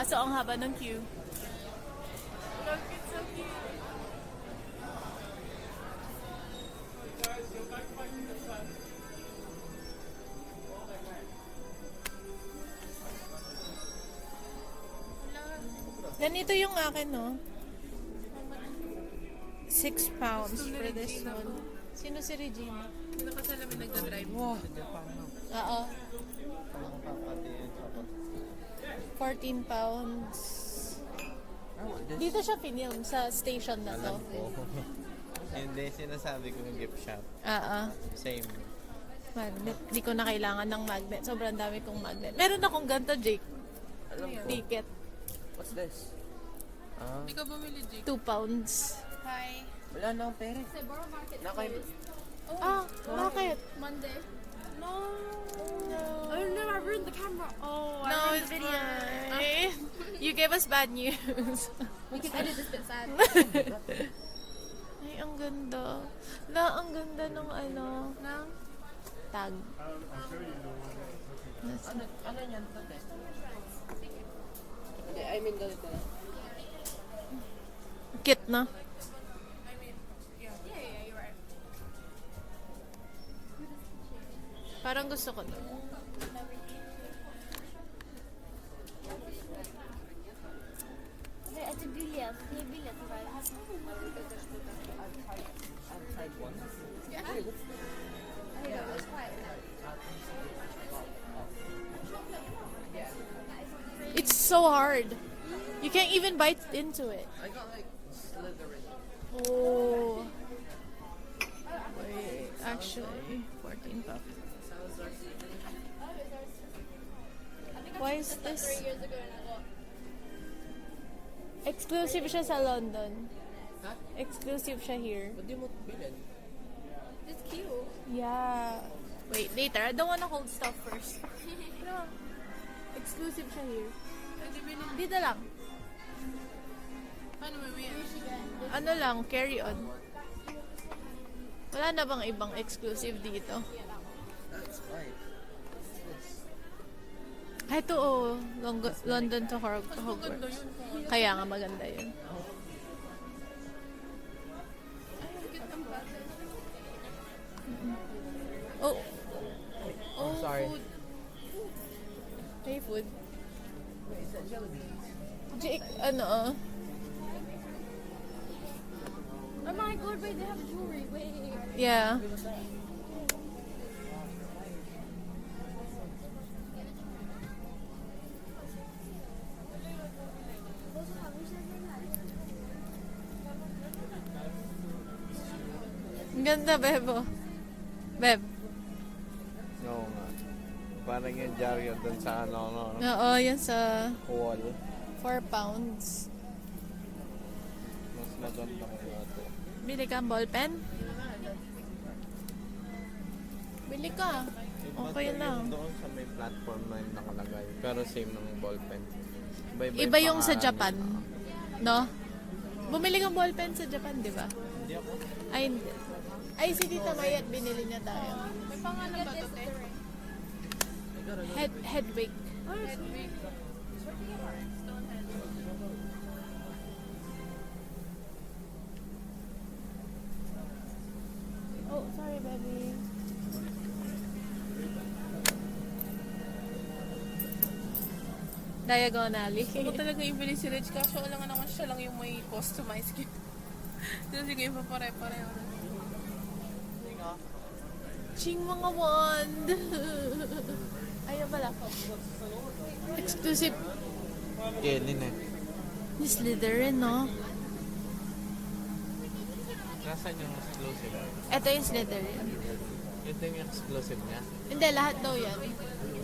Kaso ang haba ng queue. Look, it's so cute. Ganito yung akin, no? 6 pounds for this one. Sino si Regina? Sino ka salamin nagdadrive? Wow. Oo. 14 pounds. Dito siya pinilm sa station na to. Hindi, sinasabi ko yung gift shop. Oo. Same. Magnet. Di ko na kailangan ng magnet. Sobrang dami kong magnet. Meron akong ganito, Jake. Ticket. What's this? Hindi ka bumili, Jake. 2 pounds. Hi. Wala na akong pera. Bakit? Monday. No. Oh no, I ruined the camera. Oh, I No, ruined it's the video. fine. You gave us bad news. We can edit this bit sad. Ay, ang ganda. Ang ganda ng ng tag. Ano yan? Hindi, I mean, ganito na. Kit na. Parang gusto ko na. Это билет, не билет, Outside one. It's so hard. You can't even bite into it. I got like Slytherin. Oh. Wait, actually, 14 bucks. Why is this? Exclusive siya sa London. Huh? Exclusive siya here. Ba't di mo bilhin? It's cute. Yeah. Wait, later. I don't wanna hold stuff first. No. Exclusive siya here. Dito lang. Paano may Ano lang, carry on. Wala na bang ibang exclusive dito? That's fine. Ito London to Hogwarts. Kaya nga maganda yun. Oh. Oh, sorry. food. Hey, food. Wait, is that jelly beans? Jake, Oh my god, wait, they have jewelry. Wait. yeah. Ang ganda, Bebo. Beb. Oo nga. Parang yung Jario dun sa ano, Oo, yan sa wall. 4 pounds. Mas maganda ko ito. Bili ka ballpen? Bili ka. Okay lang. Doon sa may platform na yung nakalagay. Pero same ng ballpen. Iba yung sa Japan. No? Bumili kang ballpen sa Japan, di ba? Hindi ako. Ay, hindi. Ay, si Tita Mayat, binili niya tayo. May pangalan ba ito, te? Hedwig. Hedwig. Oh, sorry, baby. Diagonally. Ako talaga ibili si Rich. Kaso lang naman siya lang yung may customized gift. Kasi sige, iba pare-pareho. Ching mga wand. Ayun pala. Exclusive. Kenin eh. Ni Slytherin, no? Nasaan yung exclusive? Ito yung Slytherin. Ito yung exclusive niya. Hindi, lahat daw yan.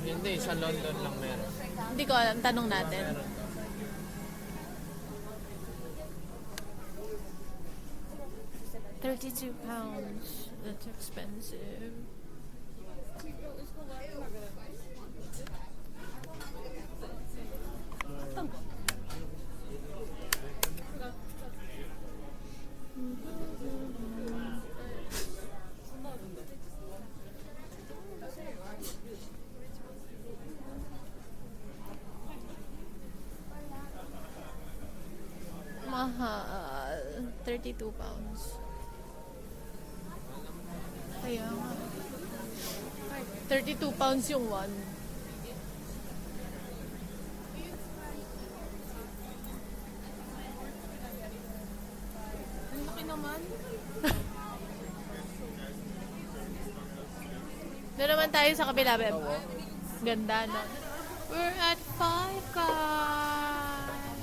Hindi, sa London lang meron. Hindi ko alam. Tanong natin. Meron. £32. That's expensive. 32 pounds. Kaya nga. 32 pounds yung one. Ang laki naman. Doon naman tayo sa kabila, Beb. Ganda, no? We're at Five Guys.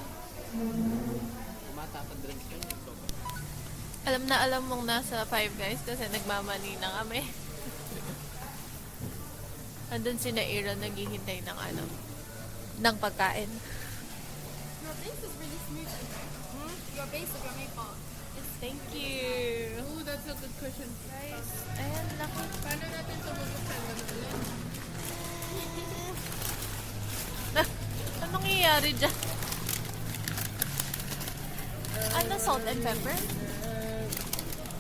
Matatag-drinks yun. Alam na alam mong nasa Five Guys kasi nagmamani na kami. Andun si Naira naghihintay ng ng pagkain. Your base is really smooth. Your base of your makeup. Thank you. Ooh, that's a good cushion. Guys, ayan, laki. Paano natin ito bubuksan? Anong nangyayari dyan? Ano, salt and pepper?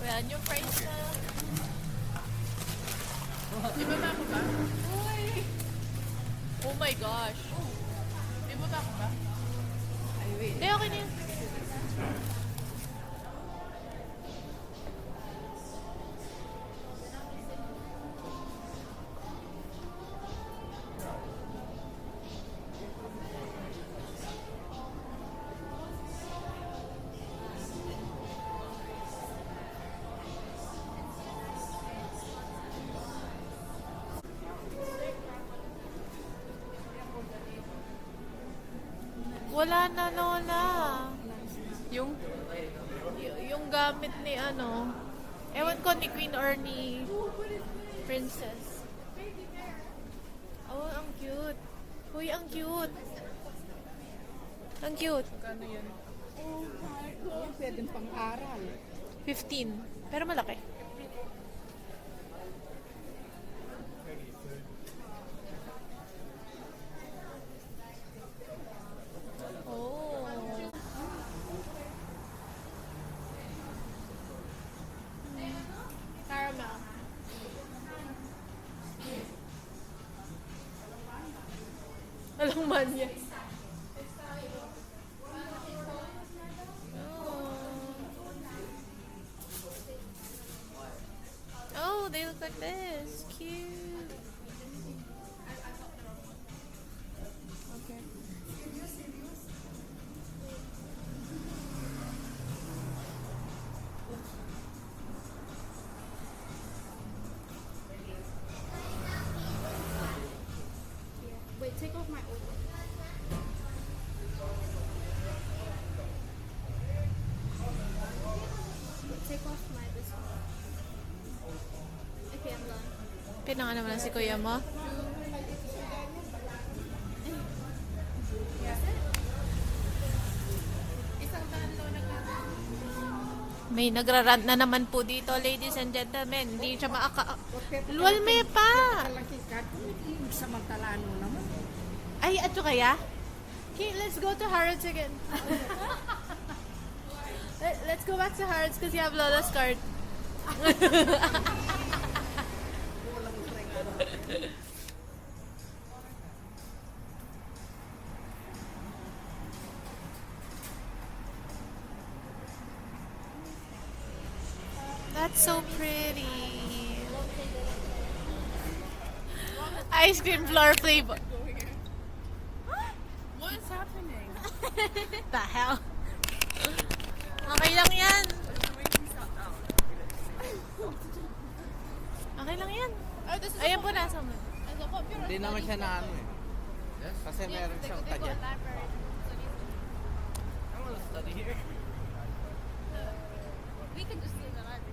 Ayan yung price na. Di ba ako ba? Uy! Oh my gosh. Di ba ako ba? Ay, wait. Hindi, okay na yun. Wala na, Lola. Yung? Yung gamit ni ewan ko ni Queen or ni Princess. Oh, ang cute. Uy, ang cute. Ang cute. Kano yan? Pwedeng pang-aral. 15. Pero malaki. Oh. Caramel. Alang man yan. Oh, they look like this. Cute. Okay. Wait, take off my old one. Take off my this one. Okay, I'm done. Pinanga naman si kuya mo. Isang daan daw na May nagrarant na naman po dito, ladies and gentlemen. Hindi siya Luwalme pa! Kalaki ka, samantalano naman. Ay, ato kaya? Okay, let's go to Harrods again. Let's go back to Harrods because you have Lola's card. That's so pretty. Ice cream floor flavor. What's happening? The hell? Okay lang yan. Okay lang yan. Ayan po nasa mo. Hindi naman siya na Kasi meron siyang tagyan. I want to study here. We could just leave the library.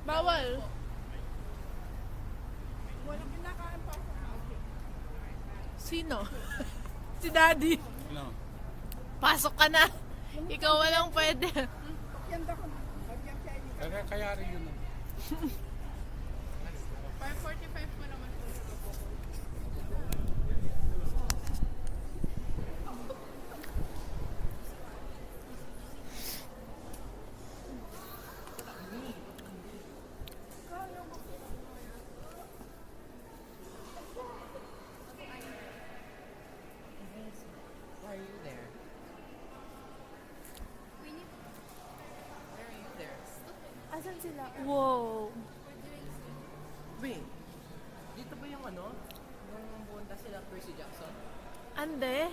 Bawal. Sino? Si Daddy. No. Pasok ka na. Ikaw walang pwede. Kaya rin yun. 5:45 mo naman po. Why are you there? Asan sila? Wow. Wait, dito ba yung ano? Nung pumunta sila Percy Jackson? Ande?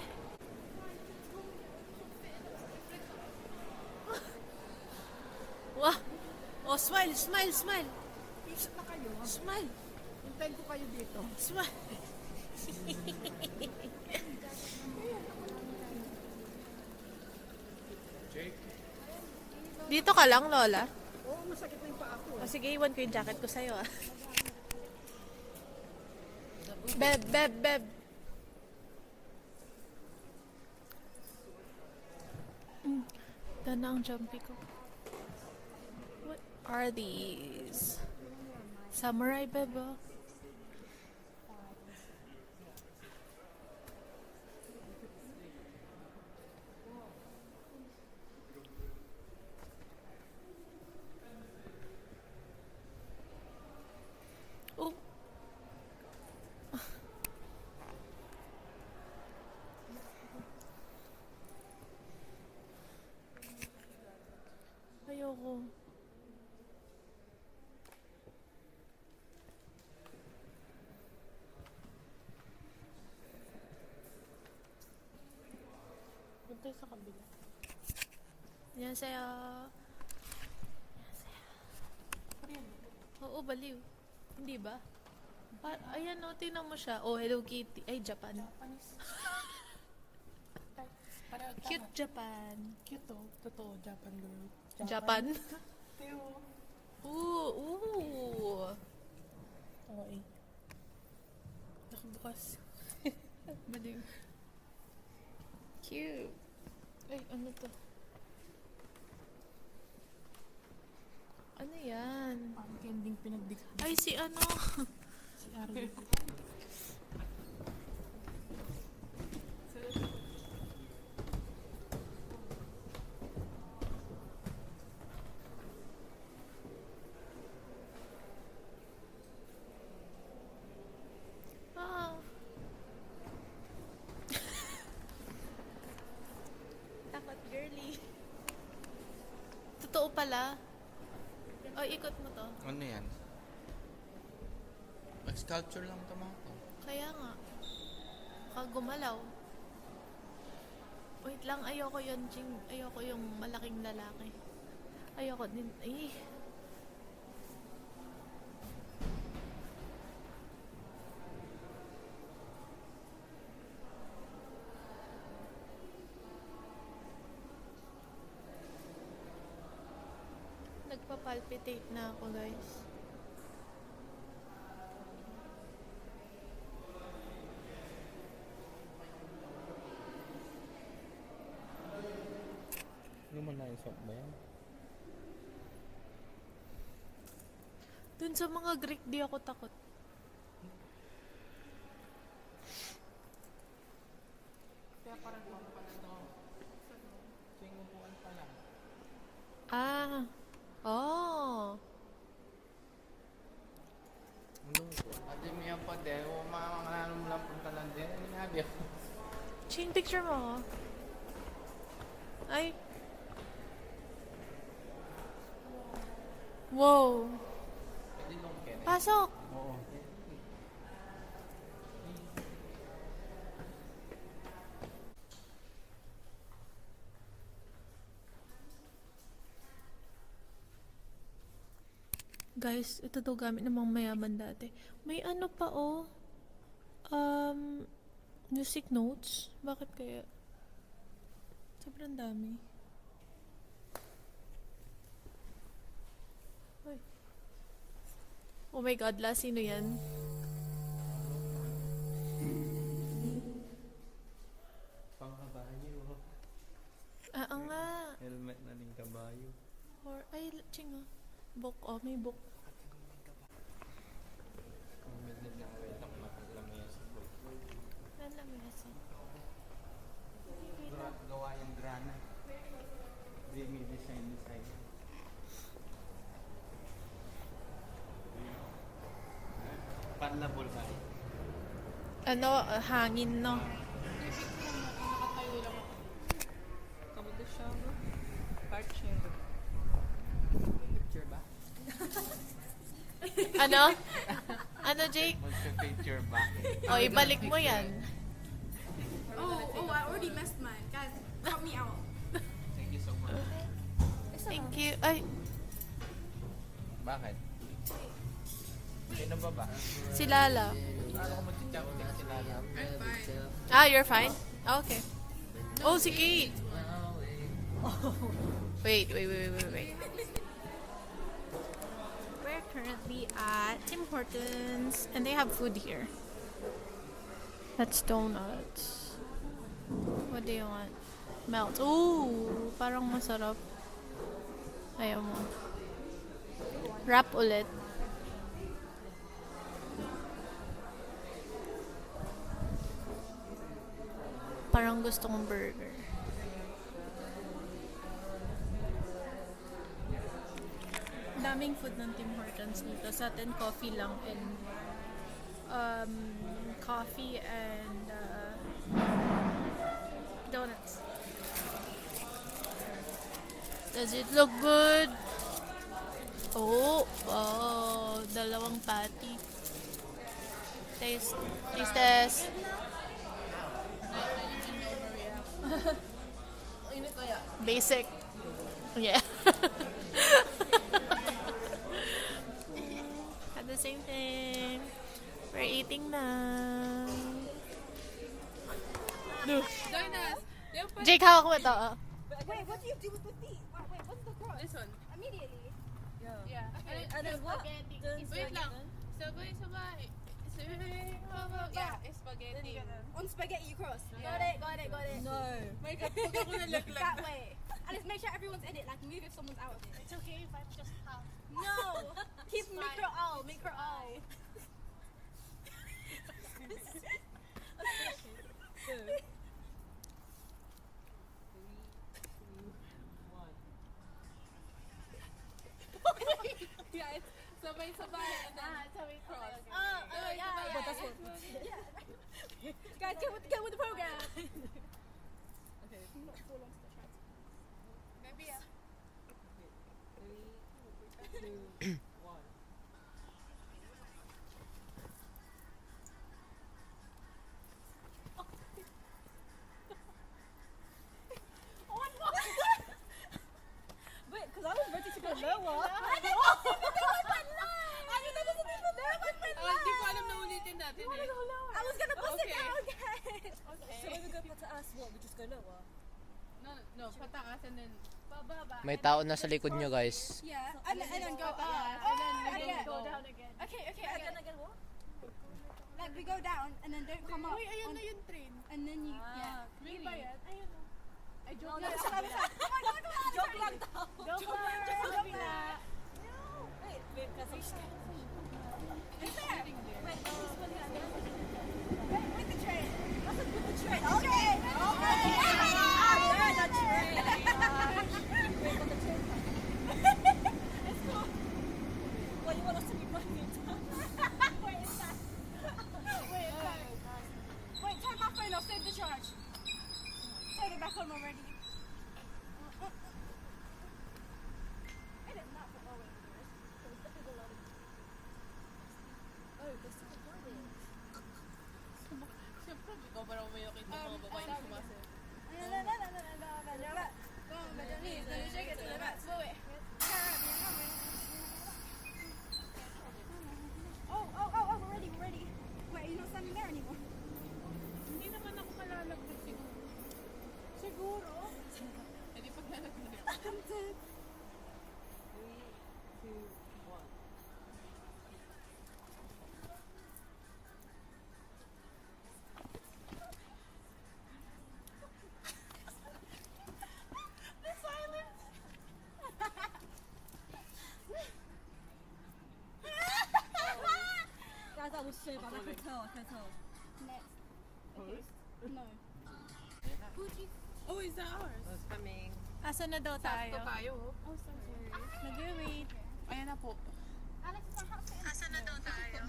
Wah! Oh, smile, smile, smile. Isa na kayo. Smile, Hintayin ko kayo dito. smile. Dito ka lang, Lola. Oo, masakit na yung paa ko. O sige, iwan ko yung jacket ko sa'yo, ah. Beb, beb, beb. Ganda ang jumpy ko. What are these? Samurai beb, oh. Oh. Ayoko. Punta sa kabila. Annyeonghaseyo. Oo, baliw. Hindi ba? Ayan o, tingnan mo siya. Oh, Hello Kitty. Ay, Japan. Cute Japan. Cute to. Totoo, Japan girl. Japan? Teo. Ooh. Okay. Nakabukas. Baliw. Cute. Ay, ano to? Ano yan? Ang kending pinagdikit. Ay, si ano? Si Arlo. Ah. Takot girly. Totoo pala. O, ikot mo to. Ano yan? Sculpture lang ito mga to. Kaya nga. Baka gumalaw. Wait lang, ayoko yun, Ching. Ayoko yung malaking lalaki. Ayoko din. Ay. Nagpa-palpitate na ako, guys. Lumanayosok ba yan? Dun sa mga Greek, di ako takot. Kaya parang kung pa na ito. Tuwing upuan pa lang. Ah. Oh. Ano po? Adi mo yan pa din. O mga mo lang punta lang din. Ano nga di ako? Ching, picture mo ako. Ay. Wow. Pwede nung kere. Pasok. Oo. Guys, ito daw gamit ng mga mayaman dati. May ano pa, oh. Music notes. Bakit kaya? Sobrang dami. Ay. Oh my God, la, sino yan? Pangkabayo. Ah, nga. Helmet na rin kabayo. Or, ay, ching, oh. Book, oh, may book. Kumilid na wait lang mataglamesa bro. Nalamesa. Gawa yung drana. Dreamy design. Panlabol ba? Ano, hangin, no? Nakatayo lang ako. Kamuda siya, bro. Part chair. Picture ba? Ano? Ano, Jake? Magpa-picture ba? O, ibalik mo yan. Oh, I already messed mine. Guys, help me out. Thank you so much. Thank you. Ay, Bakit? Sino ba ba? si Lala. Paano ko mag-chat ulit si Lala? Ah, you're fine? Okay. Oh, si Kate. Wait. We're currently at Tim Hortons and they have food here. That's donuts. What do you want? Melt. Ooh, parang masarap. Ayaw mo. Wrap ulit. Parang gusto kong burger. Daming food ng Tim Hortons dito. Sa atin, coffee lang and coffee and donuts. Does it look good? Oh, wow. Dalawang patty. Taste test. Basic. Yeah. At the same time, we're eating now. Join us. Yung pa- Jake, hawak mo ito. Wait, what do you do with the feet? Wait, what's the cross? This one. Immediately. Yeah. And then what? Wait lang. Sabay-sabay. Yeah, spaghetti. On spaghetti, you cross. Yeah. Got it. No. May kapag ako nalaglag. That way. And let's make sure everyone's in it. Like, move if someone's out of it. It's okay if I'm just half. No! Keep micro all. Micro all. Yeah, it's sabay-sabay. And then cross. Yeah. But that's what. Guys, get with the program. Maybe, yeah. Wait, because I was ready to go lower. Hindi ko alam na ulitin natin eh. I was gonna bust Okay. it down, guys. So when we go to us, what? We just go lower? No, pataas and then bababa. May tao na sa likod nyo, guys. Yeah. And then go up. And then go down again. Okay. Again, what? Like we go down and then don't come up. Uy, ayun na yung train. And then you, yeah. Really? Ayun na. Ay, joke No, lang. that's what I was like. Oh my God, Joke lang daw. Joke lang. Sa kabila. Wait, because I'm scared. It's there. Wait, with the train. That's with the train. Okay. Yeah, the train. Wait, but the train. It's cool. Well, you want us to be running it down? Wait, it's that. Wait, turn my phone off. Save the charge. Turn it back on already. It is not for always. There's definitely a lot of. Oh, this is recording. Siyempre, ikaw parang umayokit ng mga babae na sumasayaw. Oh, we're ready. Wait, you're not standing there anymore. Hindi naman ako malalaglag siguro. Siguro. Hindi pag nalaglag. I'm dead. 3, 2, 1. The silence. Guys, I was so bad. I can tell. Next. Okay. No. Oh, is that ours? It's coming. Asan na daw tayo? Ito tayo. Oh, sorry. Nag-wait. Ayan na po. Alex, is my house in? Asan na daw tayo?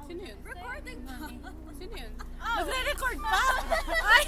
Sino yun? Recording. Sino yun? Nagre-record pa? Ay!